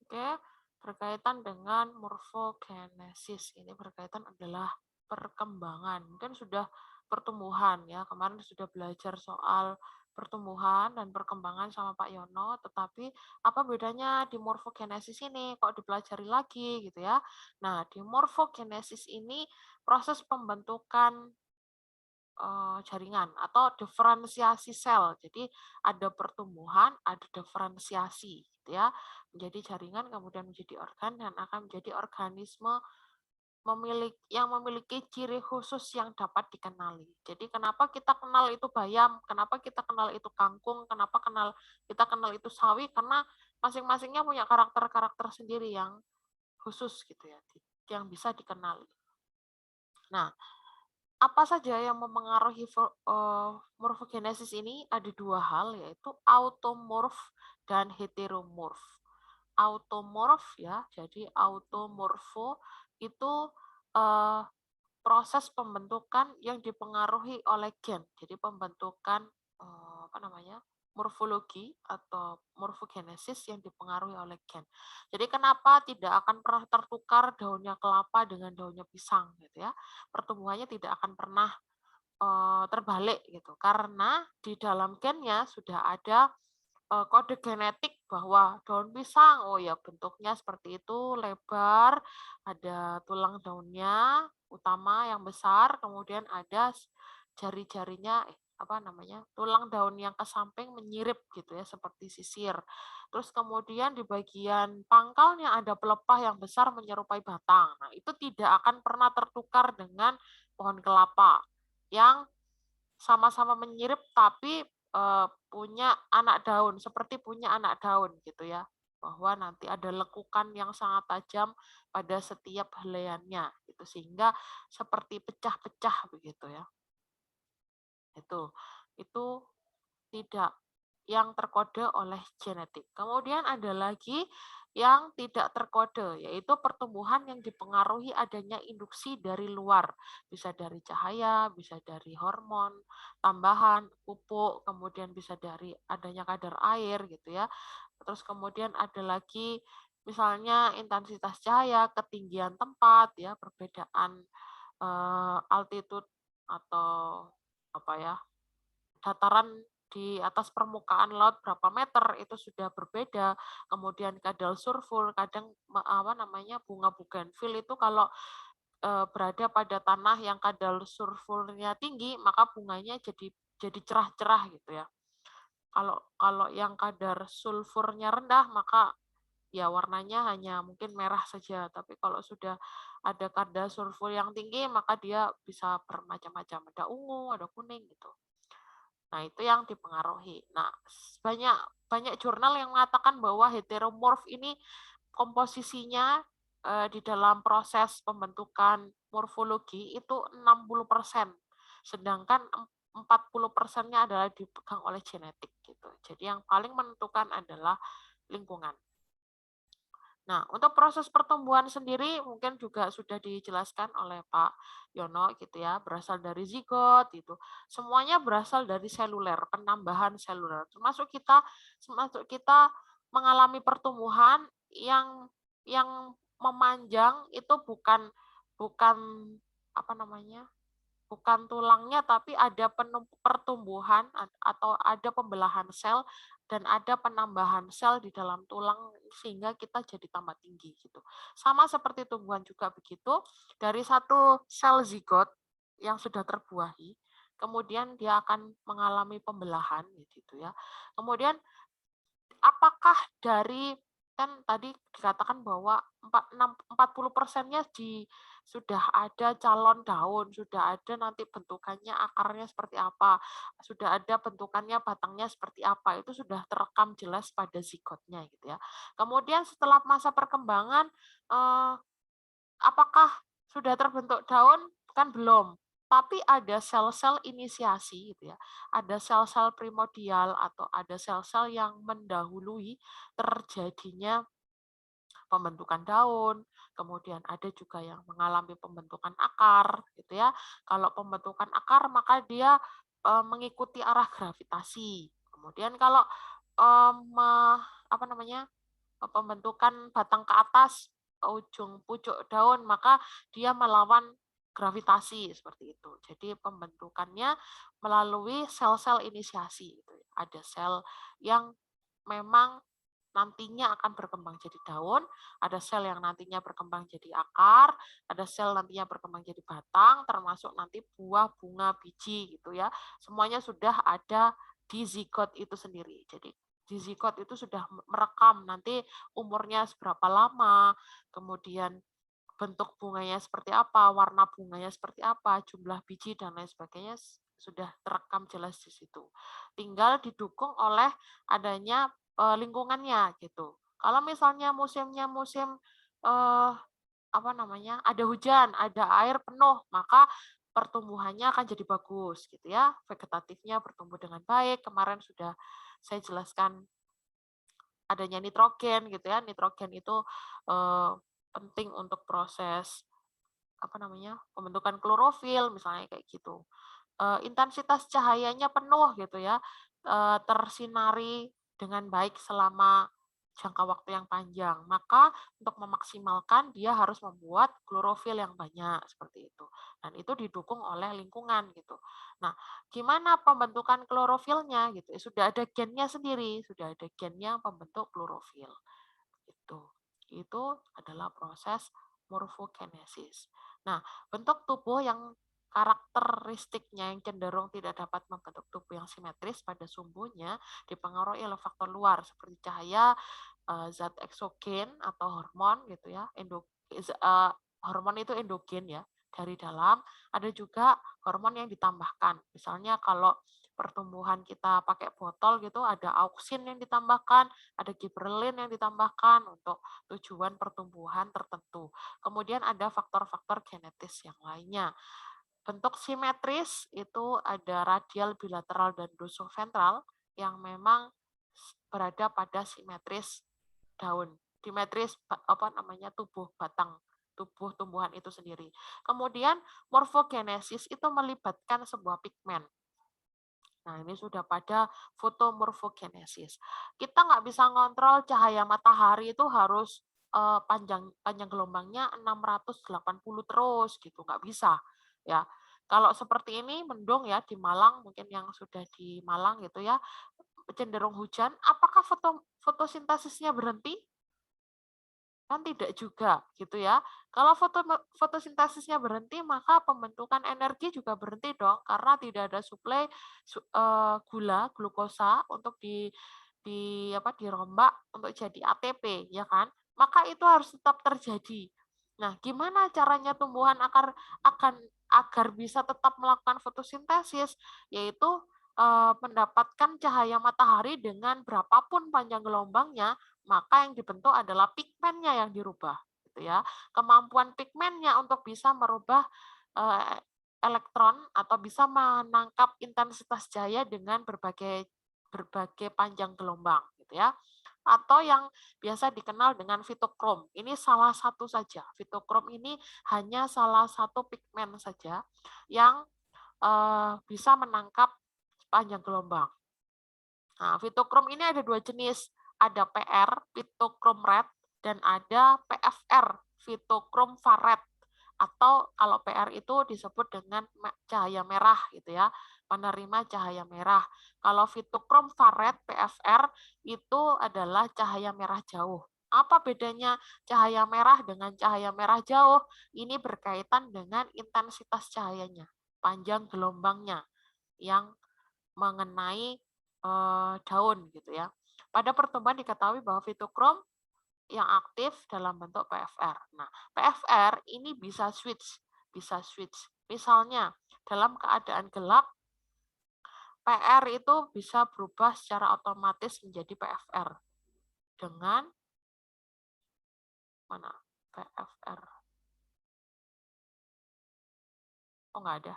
Oke, berkaitan dengan morfogenesis. Ini berkaitan adalah perkembangan. Mungkin sudah pertumbuhan ya. Kemarin sudah belajar soal pertumbuhan dan perkembangan sama Pak Yono, tetapi apa bedanya di morfogenesis ini? Kok dipelajari lagi gitu ya. Nah, di morfogenesis ini proses pembentukan jaringan atau diferensiasi sel. Jadi ada pertumbuhan, ada diferensiasi gitu ya. Menjadi jaringan kemudian menjadi organ dan akan menjadi organisme yang memiliki ciri khusus yang dapat dikenali. Jadi kenapa kita kenal itu bayam, kenapa kita kenal itu kangkung, kenapa kita kenal itu sawi, karena masing-masingnya punya karakter-karakter sendiri yang khusus gitu ya, yang bisa dikenali. Nah, apa saja yang memengaruhi morfogenesis ini? Ada dua hal, yaitu automorf dan heteromorf. Automorf ya, jadi automorfo itu uh, proses pembentukan yang dipengaruhi oleh gen. Jadi pembentukan apa namanya? Morfologi atau morfogenesis yang dipengaruhi oleh gen. Jadi kenapa tidak akan pernah tertukar daunnya kelapa dengan daunnya pisang gitu ya. Pertumbuhannya tidak akan pernah terbalik gitu. Karena di dalam gennya sudah ada kode genetik bahwa daun pisang, oh ya bentuknya seperti itu, lebar, ada tulang daunnya utama yang besar, kemudian ada jari-jarinya, apa namanya, tulang daun yang ke samping menyirip gitu ya, seperti sisir. Terus kemudian di bagian pangkalnya ada pelepah yang besar menyerupai batang. Nah, itu tidak akan pernah tertukar dengan pohon kelapa yang sama-sama menyirip tapi punya anak daun, seperti punya anak daun gitu ya. Bahwa nanti ada lekukan yang sangat tajam pada setiap helaiannya gitu sehingga seperti pecah-pecah begitu ya. Itu tidak yang terkode oleh genetik. Kemudian ada lagi yang tidak terkode, yaitu pertumbuhan yang dipengaruhi adanya induksi dari luar. Bisa dari cahaya, bisa dari hormon, tambahan, pupuk, kemudian bisa dari adanya kadar air gitu ya. Terus kemudian ada lagi misalnya intensitas cahaya, ketinggian tempat ya, perbedaan altitude atau apa ya, dataran di atas permukaan laut berapa meter itu sudah berbeda. Kemudian kadar sulfur, kadang apa namanya bunga bugenvil itu kalau berada pada tanah yang kadar sulfurnya tinggi, maka bunganya jadi cerah-cerah gitu ya. Kalau kalau yang kadar sulfurnya rendah, maka ya warnanya hanya mungkin merah saja. Tapi kalau sudah ada kadar sulfur yang tinggi, maka dia bisa bermacam-macam. Ada ungu, ada kuning gitu. Nah, itu yang dipengaruhi. Nah, banyak banyak jurnal yang mengatakan bahwa heteromorf ini komposisinya di dalam proses pembentukan morfologi itu 60%, sedangkan 40%-nya adalah dipegang oleh genetik gitu. Jadi yang paling menentukan adalah lingkungan. Nah, untuk proses pertumbuhan sendiri mungkin juga sudah dijelaskan oleh Pak Yono gitu ya, berasal dari zigot itu. Semuanya berasal dari seluler, penambahan seluler. Termasuk kita mengalami pertumbuhan yang memanjang itu bukan bukan apa namanya? Bukan tulangnya tapi ada pertumbuhan atau ada pembelahan sel dan ada penambahan sel di dalam tulang sehingga kita jadi tambah tinggi gitu. Sama seperti tumbuhan juga begitu, dari satu sel zigot yang sudah terbuahi, kemudian dia akan mengalami pembelahan gitu ya. Kemudian apakah dari kan tadi dikatakan bahwa 40%-nya sudah ada calon daun, sudah ada nanti bentukannya akarnya seperti apa, sudah ada bentukannya batangnya seperti apa, itu sudah terekam jelas pada zigotnya gitu ya. Kemudian setelah masa perkembangan apakah sudah terbentuk daun? Kan belum. Tapi ada sel-sel inisiasi gitu ya. Ada sel-sel primordial atau ada sel-sel yang mendahului terjadinya pembentukan daun, kemudian ada juga yang mengalami pembentukan akar gitu ya. Kalau pembentukan akar maka dia mengikuti arah gravitasi. Kemudian kalau apa namanya? pembentukan batang ke atas ke ujung pucuk daun, maka dia melawan gravitasi seperti itu. Jadi pembentukannya melalui sel-sel inisiasi. Ada sel yang memang nantinya akan berkembang jadi daun, ada sel yang nantinya berkembang jadi akar, ada sel nantinya berkembang jadi batang, termasuk nanti buah, bunga, biji gitu ya. Semuanya sudah ada di zigot itu sendiri. Jadi di zigot itu sudah merekam nanti umurnya seberapa lama, kemudian bentuk bunganya seperti apa, warna bunganya seperti apa, jumlah biji dan lain sebagainya sudah terekam jelas di situ. Tinggal didukung oleh adanya lingkungannya gitu. Kalau misalnya musimnya musim apa namanya, ada hujan, ada air penuh, maka pertumbuhannya akan jadi bagus gitu ya. Vegetatifnya bertumbuh dengan baik. Kemarin sudah saya jelaskan adanya nitrogen gitu ya. Nitrogen itu penting untuk proses apa namanya, pembentukan klorofil misalnya kayak gitu. Intensitas cahayanya penuh gitu ya, tersinari dengan baik selama jangka waktu yang panjang. Maka untuk memaksimalkan dia harus membuat klorofil yang banyak seperti itu. Dan itu didukung oleh lingkungan gitu. Nah, gimana pembentukan klorofilnya gitu? Sudah ada gennya sendiri, sudah ada gennya pembentuk klorofil. Itu adalah proses morfogenesis. Nah, bentuk tubuh yang karakteristiknya yang cenderung tidak dapat membentuk tubuh yang simetris pada sumbunya dipengaruhi oleh faktor luar seperti cahaya, zat eksogen atau hormon gitu ya, hormon itu endogen ya dari dalam, ada juga hormon yang ditambahkan. Misalnya kalau pertumbuhan kita pakai botol gitu ada auksin yang ditambahkan, ada gibberellin yang ditambahkan untuk tujuan pertumbuhan tertentu. Kemudian ada faktor-faktor genetis yang lainnya. Bentuk simetris itu ada radial, bilateral, dan dorsoventral yang memang berada pada simetris daun, simetris apa namanya tubuh batang, tubuh tumbuhan itu sendiri. Kemudian morfogenesis itu melibatkan sebuah pigmen. Nah, ini sudah pada fotomorfogenesis. Kita nggak bisa ngontrol cahaya matahari itu harus panjang panjang gelombangnya 680 terus gitu, nggak bisa ya. Kalau seperti ini mendung ya di Malang, mungkin yang sudah di Malang gitu ya, cenderung hujan, apakah fotosintesisnya berhenti? Kan tidak juga gitu ya. Kalau fotosintesisnya berhenti, maka pembentukan energi juga berhenti dong karena tidak ada suplai gula, glukosa untuk di apa dirombak untuk jadi ATP ya kan. Maka itu harus tetap terjadi. Nah, gimana caranya tumbuhan agar bisa tetap melakukan fotosintesis, yaitu mendapatkan cahaya matahari dengan berapapun panjang gelombangnya, maka yang dibentuk adalah pigmennya yang dirubah gitu ya. Kemampuan pigmennya untuk bisa merubah elektron atau bisa menangkap intensitas cahaya dengan berbagai berbagai panjang gelombang gitu ya. Atau yang biasa dikenal dengan fitokrom. Ini salah satu saja. Fitokrom ini hanya salah satu pigmen saja yang bisa menangkap panjang gelombang. Nah, fitokrom ini ada dua jenis, ada PR, fitokrom red, dan ada PFR, fitokrom faret. Atau kalau PR itu disebut dengan cahaya merah gitu ya, penerima cahaya merah. Kalau fitokrom faret, PFR, itu adalah cahaya merah jauh. Apa bedanya cahaya merah dengan cahaya merah jauh? Ini berkaitan dengan intensitas cahayanya, panjang gelombangnya yang mengenai daun gitu ya. Pada pertemuan diketahui bahwa fitokrom yang aktif dalam bentuk PFR. Nah, PFR ini bisa switch, bisa switch. Misalnya dalam keadaan gelap, PR itu bisa berubah secara otomatis menjadi PFR dengan mana PFR? Oh, nggak ada.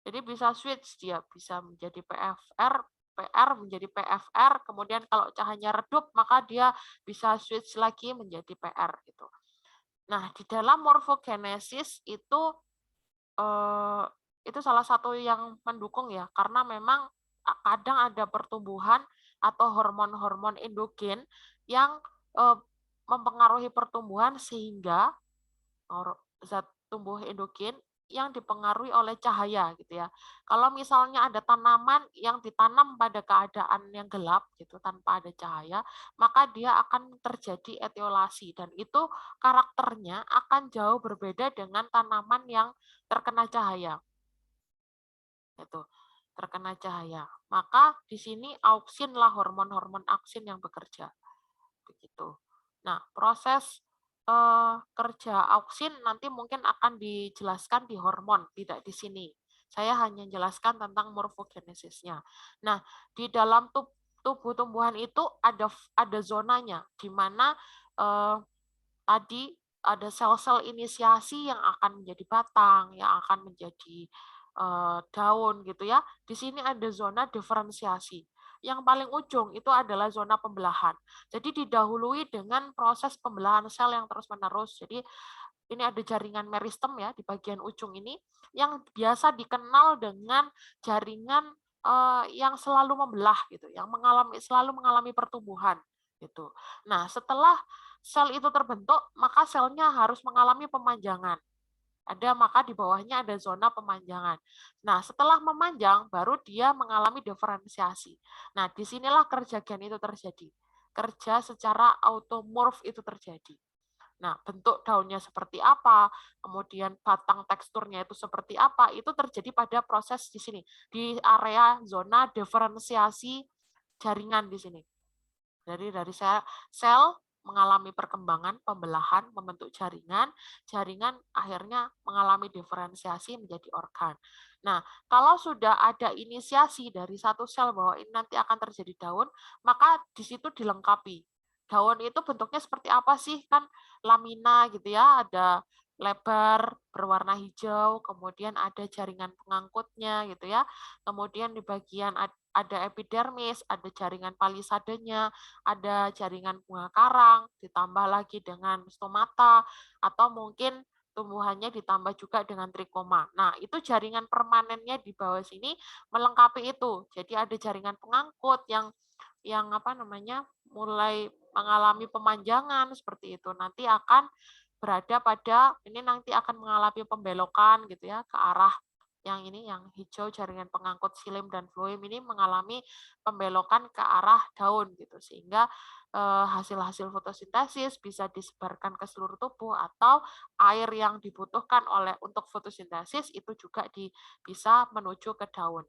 Jadi bisa switch, dia bisa menjadi PFR, PR menjadi PFR, kemudian kalau cahayanya redup maka dia bisa switch lagi menjadi PR gitu. Nah, di dalam morfogenesis itu salah satu yang mendukung ya, karena memang kadang ada pertumbuhan atau hormon-hormon endogen yang mempengaruhi pertumbuhan sehingga zat tumbuh endogen yang dipengaruhi oleh cahaya gitu ya. Kalau misalnya ada tanaman yang ditanam pada keadaan yang gelap gitu tanpa ada cahaya, maka dia akan terjadi etiolasi dan itu karakternya akan jauh berbeda dengan tanaman yang terkena cahaya. Itu terkena cahaya. Maka di sini auksin lah hormon-hormon auksin yang bekerja. Begitu. Nah, proses kerja auksin nanti mungkin akan dijelaskan di hormon, tidak di sini. Saya hanya jelaskan tentang morfogenesisnya. Nah, di dalam tubuh tumbuhan itu ada zonanya, di mana tadi ada sel-sel inisiasi yang akan menjadi batang, yang akan menjadi daun gitu ya. Di sini ada zona diferensiasi. Yang paling ujung itu adalah zona pembelahan. Jadi didahului dengan proses pembelahan sel yang terus-menerus. Jadi ini ada jaringan meristem ya di bagian ujung ini yang biasa dikenal dengan jaringan yang selalu membelah gitu, yang selalu mengalami pertumbuhan gitu. Nah, setelah sel itu terbentuk, maka selnya harus mengalami pemanjangan. Maka di bawahnya ada zona pemanjangan. Nah, setelah memanjang, baru dia mengalami diferensiasi. Nah, disinilah kerja gen itu terjadi. Kerja secara automorf itu terjadi. Nah, bentuk daunnya seperti apa, kemudian batang teksturnya itu seperti apa, itu terjadi pada proses di sini, di area zona diferensiasi jaringan di sini. Dari sel mengalami perkembangan, pembelahan, membentuk jaringan, jaringan akhirnya mengalami diferensiasi menjadi organ. Nah, kalau sudah ada inisiasi dari satu sel bahwa ini nanti akan terjadi daun, maka di situ dilengkapi. Daun itu bentuknya seperti apa sih? Kan lamina gitu ya, ada lebar berwarna hijau, kemudian ada jaringan pengangkutnya gitu ya. Kemudian di bagian ada epidermis, ada jaringan palisadenya, ada jaringan bunga karang, ditambah lagi dengan stomata, atau mungkin tumbuhannya ditambah juga dengan trikoma. Nah, itu jaringan permanennya di bawah sini melengkapi itu. Jadi ada jaringan pengangkut yang apa namanya mulai mengalami pemanjangan seperti itu. Nanti akan berada pada ini nanti akan mengalami pembelokan gitu ya ke arah yang ini yang hijau jaringan pengangkut silim dan floem ini mengalami pembelokan ke arah daun gitu sehingga hasil-hasil fotosintesis bisa disebarkan ke seluruh tubuh atau air yang dibutuhkan untuk fotosintesis itu juga bisa menuju ke daun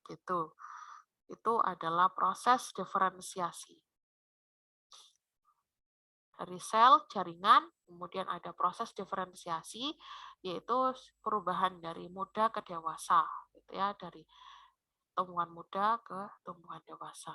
gitu. Itu adalah proses diferensiasi dari sel jaringan, kemudian ada proses diferensiasi yaitu perubahan dari muda ke dewasa gitu ya, dari tumbuhan muda ke tumbuhan dewasa.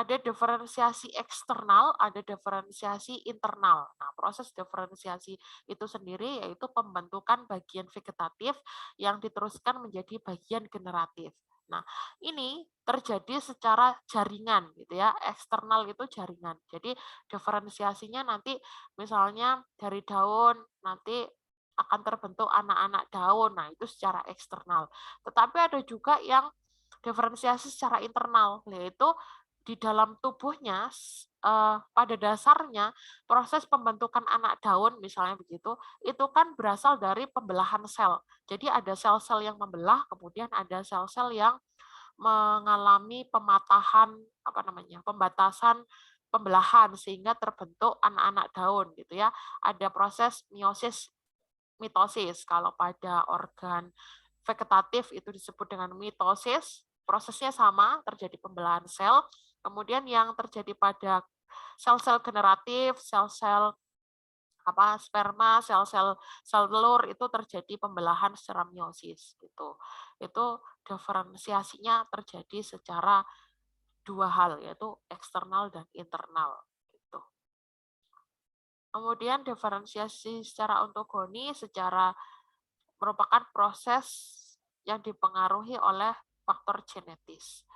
Ada diferensiasi eksternal, ada diferensiasi internal. Nah, proses diferensiasi itu sendiri yaitu pembentukan bagian vegetatif yang diteruskan menjadi bagian generatif. Nah, ini terjadi secara jaringan gitu ya. Eksternal itu jaringan. Jadi diferensiasinya nanti misalnya dari daun nanti akan terbentuk anak-anak daun. Nah, itu secara eksternal. Tetapi ada juga yang diferensiasi secara internal, yaitu di dalam tubuhnya pada dasarnya proses pembentukan anak daun misalnya begitu itu kan berasal dari pembelahan sel. Jadi ada sel-sel yang membelah, kemudian ada sel-sel yang mengalami pematahan apa namanya pembatasan pembelahan sehingga terbentuk anak-anak daun gitu ya. Ada proses meiosis mitosis. Kalau pada organ vegetatif itu disebut dengan mitosis, prosesnya sama, terjadi pembelahan sel. Kemudian yang terjadi pada sel-sel generatif, sel-sel sperma, sel telur itu terjadi pembelahan secara meiosis gitu. Itu diferensiasinya terjadi secara dua hal yaitu eksternal dan internal gitu. Kemudian diferensiasi secara ontogoni merupakan proses yang dipengaruhi oleh faktor genetis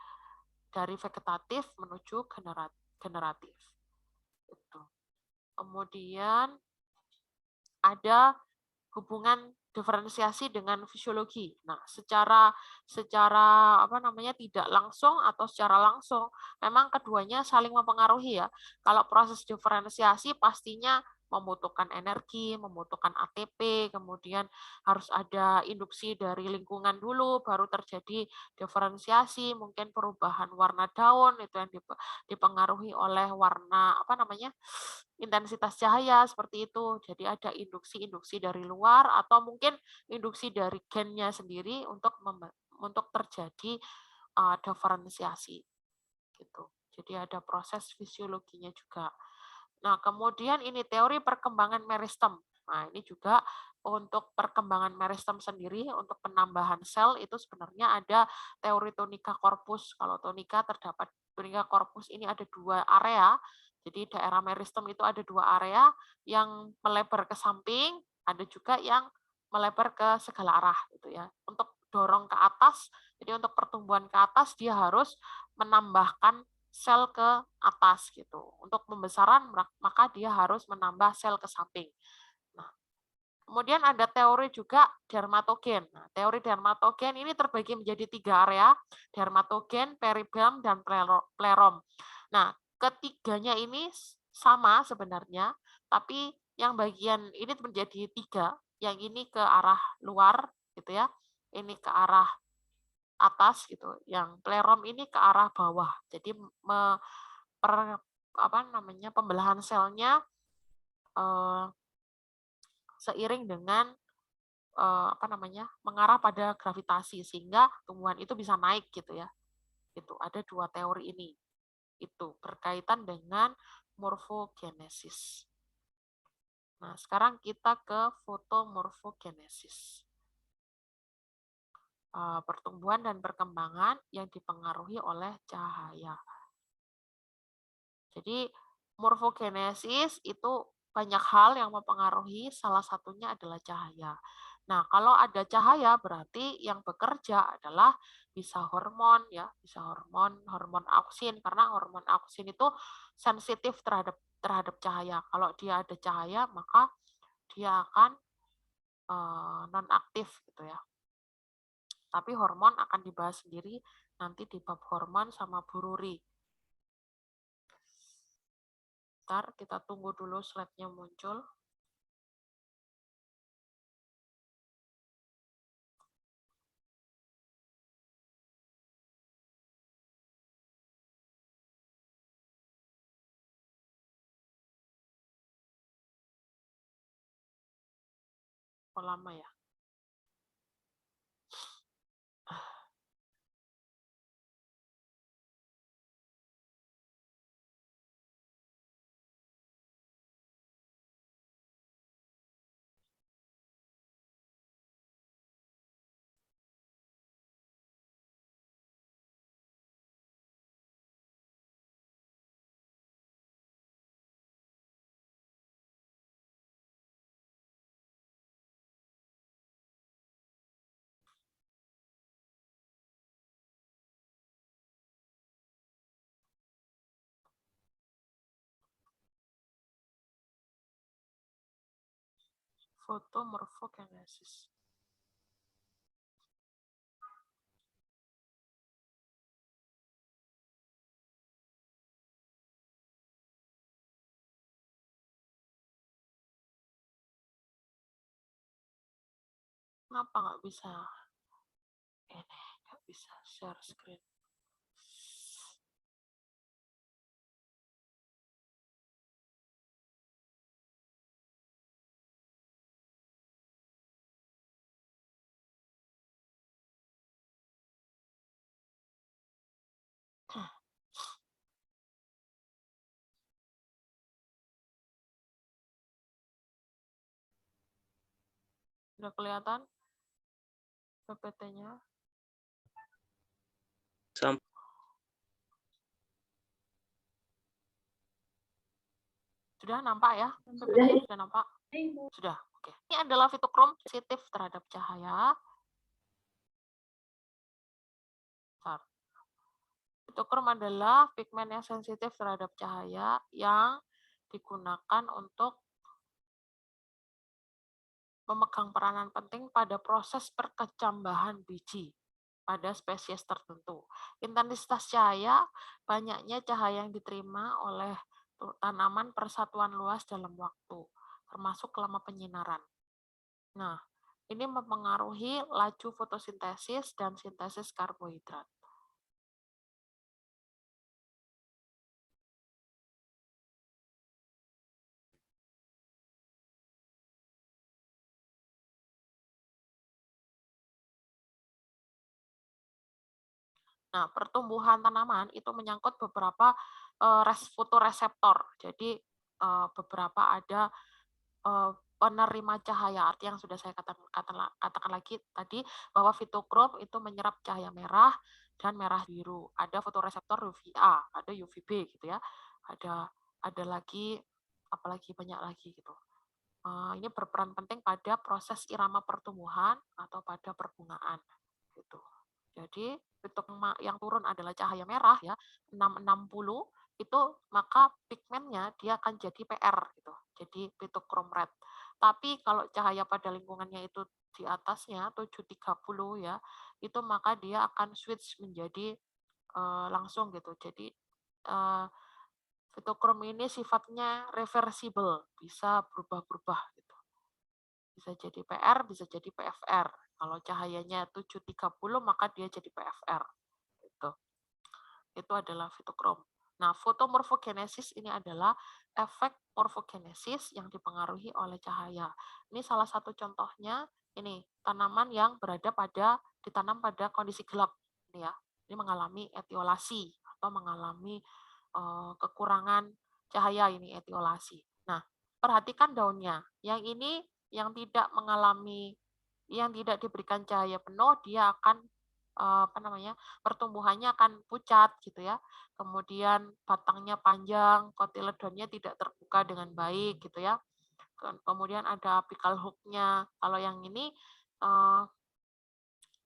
dari vegetatif menuju generatif. Kemudian ada hubungan diferensiasi dengan fisiologi. Nah, secara apa namanya tidak langsung atau secara langsung memang keduanya saling mempengaruhi ya. Kalau proses diferensiasi pastinya membutuhkan energi, membutuhkan ATP, kemudian harus ada induksi dari lingkungan dulu, baru terjadi diferensiasi, mungkin perubahan warna daun itu yang dipengaruhi oleh warna apa namanya intensitas cahaya seperti itu. Jadi ada induksi-induksi dari luar atau mungkin induksi dari gennya sendiri untuk terjadi diferensiasi gitu. Jadi ada proses fisiologinya juga. Nah, kemudian ini teori perkembangan meristem. Nah, ini juga untuk perkembangan meristem sendiri, untuk penambahan sel itu sebenarnya ada teori tunika corpus. Kalau tunika terdapat tunika corpus ini ada dua area. Jadi daerah meristem itu ada dua area yang melebar ke samping, ada juga yang melebar ke segala arah gitu ya. Untuk dorong ke atas, jadi untuk pertumbuhan ke atas dia harus menambahkan sel ke atas gitu. Untuk pembesaran maka dia harus menambah sel ke samping. Nah, kemudian ada teori juga dermatogen. Nah, teori dermatogen ini terbagi menjadi 3 area, dermatogen, peribelum, dan plerom. Nah, ketiganya ini sama sebenarnya, tapi yang bagian ini menjadi 3, yang ini ke arah luar gitu ya, ini ke arah atas gitu, yang plerom ini ke arah bawah. Jadi apa namanya pembelahan selnya seiring dengan apa namanya mengarah pada gravitasi sehingga tumbuhan itu bisa naik gitu ya. Itu ada dua teori ini. Itu berkaitan dengan morfogenesis. Nah, sekarang kita ke fotomorfogenesis. Pertumbuhan dan perkembangan yang dipengaruhi oleh cahaya. Jadi morfogenesis itu banyak hal yang mempengaruhi, salah satunya adalah cahaya. Nah, kalau ada cahaya berarti yang bekerja adalah bisa hormon ya, bisa hormon auksin karena hormon auksin itu sensitif terhadap terhadap cahaya. Kalau dia ada cahaya maka dia akan non aktif gitu ya. Tapi hormon akan dibahas sendiri nanti di bab hormon sama bururi. Bentar, kita tunggu dulu slide-nya muncul. Kok lama ya? Fotomorfogenesis. Kenapa nggak bisa? Ini nggak bisa share screen. Udah kelihatan PPT-nya? Sudah nampak ya? PPT-nya sudah nampak? Sudah. Oke. Ini adalah fitokrom sensitif terhadap cahaya. Fitokrom adalah pigmen yang sensitif terhadap cahaya yang digunakan untuk memegang peranan penting pada proses perkecambahan biji pada spesies tertentu. Intensitas cahaya, banyaknya cahaya yang diterima oleh tanaman persatuan luas dalam waktu, termasuk lama penyinaran. Nah, ini mempengaruhi laju fotosintesis dan sintesis karbohidrat. Nah, pertumbuhan tanaman itu menyangkut beberapa fotoreseptor. Jadi beberapa ada penerima cahaya. Arti yang sudah saya katakan lagi tadi bahwa fitokrom itu menyerap cahaya merah dan merah biru. Ada fotoreseptor UVA, ada UVB gitu ya. Ada lagi apalagi banyak lagi gitu. Ini berperan penting pada proses irama pertumbuhan atau pada perbungaan gitu. Jadi untuk yang turun adalah cahaya merah ya, 660 itu maka pigmennya dia akan jadi PR gitu. Jadi phytochrome red. Tapi kalau cahaya pada lingkungannya itu di atasnya 730 ya, itu maka dia akan switch menjadi langsung gitu. Jadi phytochrome ini sifatnya reversible, bisa berubah-ubah gitu. Bisa jadi PR, bisa jadi PFR. Kalau cahayanya 730 maka dia jadi PFR. Gitu. Itu adalah fitokrom. Nah, fotomorfogenesis ini adalah efek morfogenesis yang dipengaruhi oleh cahaya. Ini salah satu contohnya, ini tanaman yang ditanam pada kondisi gelap. Ini ya, ini mengalami etiolasi atau mengalami kekurangan cahaya, ini etiolasi. Nah, perhatikan daunnya. Yang ini yang tidak mengalami, yang tidak diberikan cahaya penuh, dia akan pertumbuhannya akan pucat gitu ya. Kemudian batangnya panjang, kotiledonnya tidak terbuka dengan baik gitu ya. Kemudian ada apical hook-nya. Kalau yang ini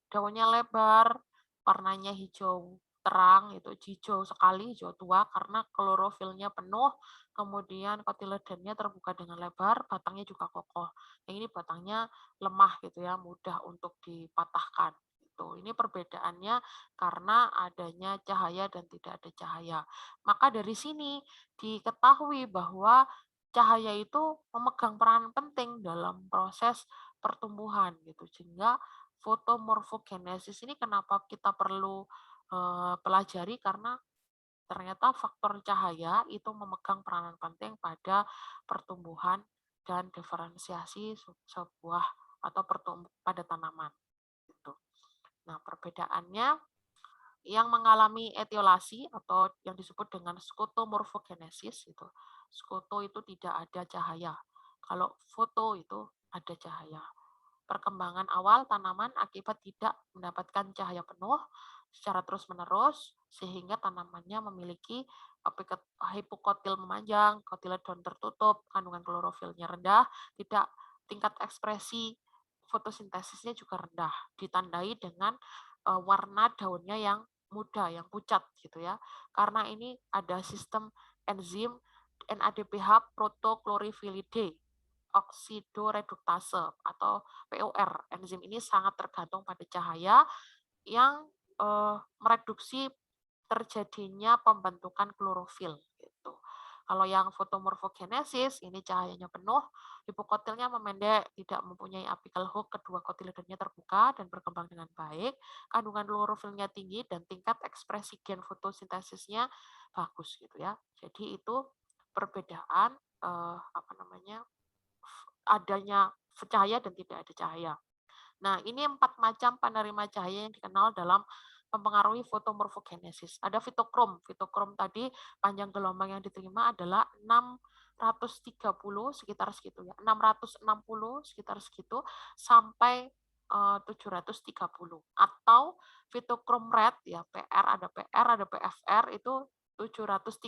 daunnya lebar, warnanya hijau terang, itu hijau sekali, hijau tua karena klorofilnya penuh, kemudian kotiledonnya terbuka dengan lebar, batangnya juga kokoh. Yang ini batangnya lemah gitu ya, mudah untuk dipatahkan. Ini perbedaannya karena adanya cahaya dan tidak ada cahaya. Maka dari sini diketahui bahwa cahaya itu memegang peran penting dalam proses pertumbuhan gitu, sehingga fotomorfogenesis ini kenapa kita perlu pelajari, karena ternyata faktor cahaya itu memegang peranan penting pada pertumbuhan dan diferensiasi sebuah atau pada tanaman gitu. Nah, perbedaannya yang mengalami etiolasi atau yang disebut dengan skotomorfogenesis itu. Skoto itu tidak ada cahaya. Kalau foto itu ada cahaya. Perkembangan awal tanaman akibat tidak mendapatkan cahaya penuh secara terus-menerus, sehingga tanamannya memiliki hipokotil memanjang, kotiledon tertutup, kandungan klorofilnya rendah, tidak tingkat ekspresi fotosintesisnya juga rendah, ditandai dengan warna daunnya yang muda, yang pucat gitu ya. Karena ini ada sistem enzim NADPH protoklorifilide oksidoreduktase atau POR. Enzim ini sangat tergantung pada cahaya yang mereduksi terjadinya pembentukan klorofil gitu. Kalau yang fotomorfogenesis ini cahayanya penuh, hipokotilnya memendek, tidak mempunyai apical hook, kedua kotiledonnya terbuka dan berkembang dengan baik, kandungan klorofilnya tinggi dan tingkat ekspresi gen fotosintesisnya bagus gitu ya. Jadi itu perbedaan adanya cahaya dan tidak ada cahaya. Nah, ini 4 macam penerima cahaya yang dikenal dalam mempengaruhi fotomorfogenesis. Ada fitokrom. Fitokrom tadi panjang gelombang yang diterima adalah 630 sekitar segitu ya. 660 sekitar segitu sampai 730. Atau fitokrom red ya, PR, ada PFR itu 730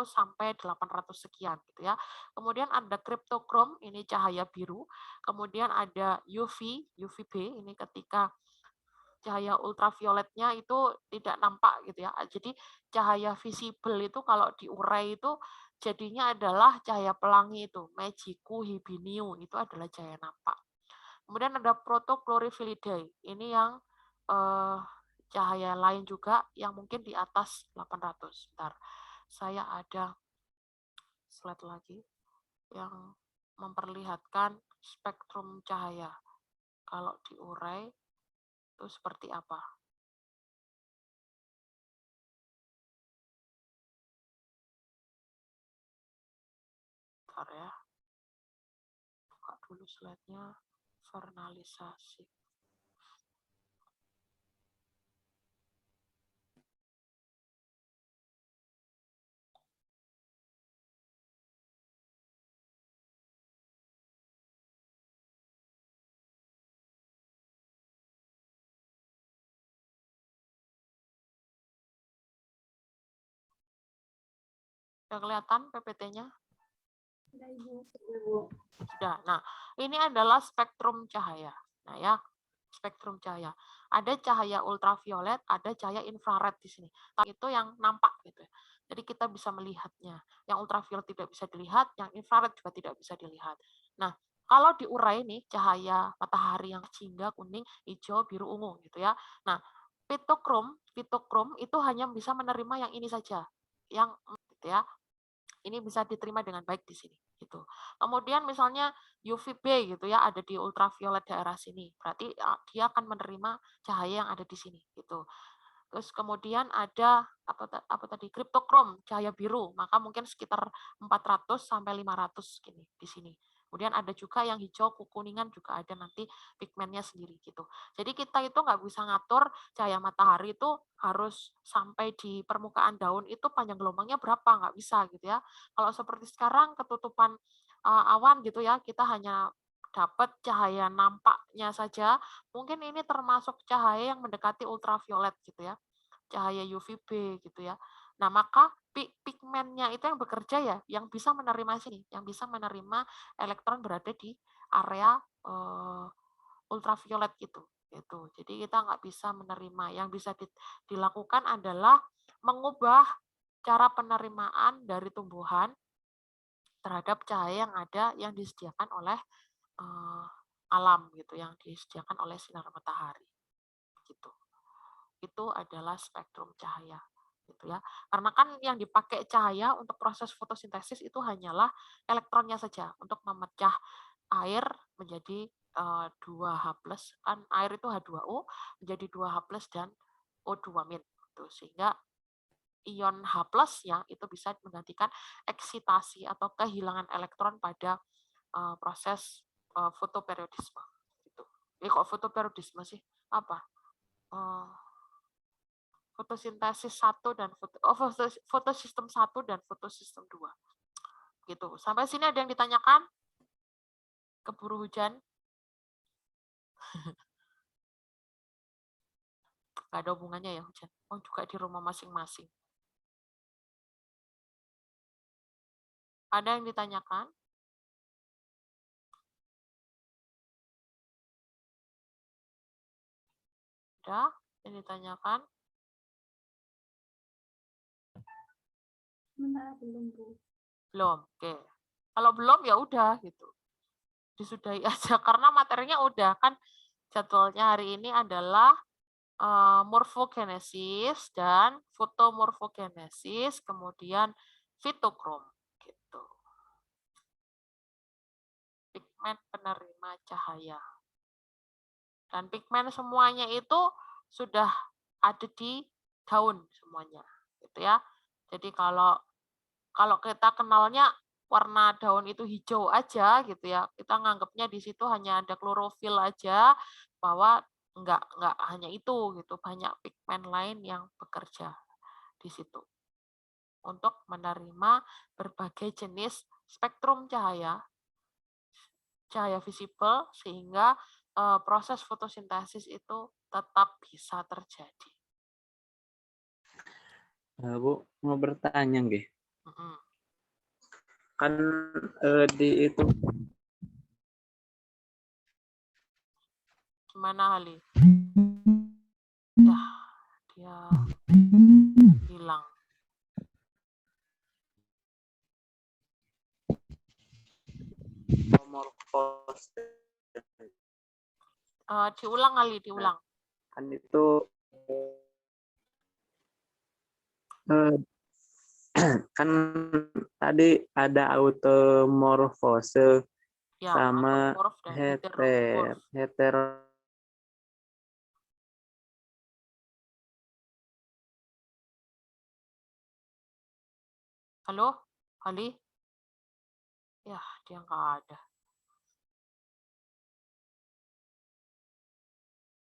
sampai 800 sekian gitu ya. Kemudian ada kriptokrom, ini cahaya biru. Kemudian ada UVB, ini ketika cahaya ultravioletnya itu tidak nampak gitu ya. Jadi cahaya visible itu kalau diurai itu jadinya adalah cahaya pelangi itu, Magicu hibiniu, itu adalah cahaya nampak. Kemudian ada protochlorifillidae. Ini yang cahaya lain juga yang mungkin di atas 800. Bentar, saya ada slide lagi yang memperlihatkan spektrum cahaya. Kalau diurai itu seperti apa? Bentar ya. Buka dulu slide-nya. Vernalisasi. Sudah kelihatan PPT-nya? Sudah. Nah, ini adalah spektrum cahaya. Nah ya, spektrum cahaya. Ada cahaya ultraviolet, ada cahaya infrared di sini. Itu yang nampak gitu. Jadi kita bisa melihatnya. Yang ultraviolet tidak bisa dilihat, yang infrared juga tidak bisa dilihat. Nah, kalau diurai nih cahaya matahari yang jingga, kuning, hijau, biru, ungu gitu ya. Nah, fitokrom itu hanya bisa menerima yang ini saja. Yang gitu ya. Ini bisa diterima dengan baik di sini gitu. Kemudian misalnya UVB gitu ya ada di ultraviolet daerah sini. Berarti dia akan menerima cahaya yang ada di sini gitu. Terus kemudian ada apa tadi kriptokrom cahaya biru, maka mungkin sekitar 400 sampai 500 gini di sini. Kemudian ada juga yang hijau kekuningan juga ada nanti pigmennya sendiri gitu. Jadi kita itu nggak bisa ngatur cahaya matahari itu harus sampai di permukaan daun itu panjang gelombangnya berapa, nggak bisa gitu ya. Kalau seperti sekarang ketutupan awan gitu ya, kita hanya dapat cahaya nampaknya saja, mungkin ini termasuk cahaya yang mendekati ultraviolet gitu ya, cahaya UVB gitu ya. Nah, maka pigmennya itu yang bekerja ya, yang bisa menerima sini, yang bisa menerima elektron berada di area ultraviolet gitu. Gitu. Jadi kita nggak bisa menerima. Yang bisa dilakukan adalah mengubah cara penerimaan dari tumbuhan terhadap cahaya yang ada yang disediakan oleh alam gitu, yang disediakan oleh sinar matahari gitu. Itu adalah spektrum cahaya gitu ya. Karena kan yang dipakai cahaya untuk proses fotosintesis itu hanyalah elektronnya saja untuk memecah air menjadi 2H+, kan air itu H2O menjadi 2H+ dan O2- gitu. Sehingga ion H+-nya itu bisa menggantikan eksitasi atau kehilangan elektron pada proses fotoperiodisme gitu. Kok fotoperiodisme sih? Apa? Fotosintesis 1 dan fotosistem 1 dan fotosistem 2. Gitu. Sampai sini ada yang ditanyakan? Keburu hujan? Gak ada hubungannya ya hujan. Oh, juga di rumah masing-masing. Ada yang ditanyakan? Ada yang ditanyakan? Belum, Bu. Belum. Oke. Kalau belum ya udah gitu. Disudahi aja karena materinya udah kan jadwalnya hari ini adalah morfogenesis dan fotomorfogenesis, kemudian fitokrom gitu. Pigmen penerima cahaya. Dan pigmen semuanya itu sudah ada di daun semuanya, gitu ya. Jadi kalau kita kenalnya warna daun itu hijau aja gitu ya, kita nganggapnya di situ hanya ada klorofil aja, bahwa enggak hanya itu gitu, banyak pigmen lain yang bekerja di situ untuk menerima berbagai jenis spektrum cahaya visible sehingga proses fotosintesis itu tetap bisa terjadi. Bu, mau bertanya nggih? Mm-mm. Kan di itu Gimana Ali? Ya, dia hilang. morfos Diulang kali, diulang. Kan itu eh, kan tadi ada automorfose Ya, sama automorf dan heteromorf. heter Halo, Ali? Ya, dia nggak ada.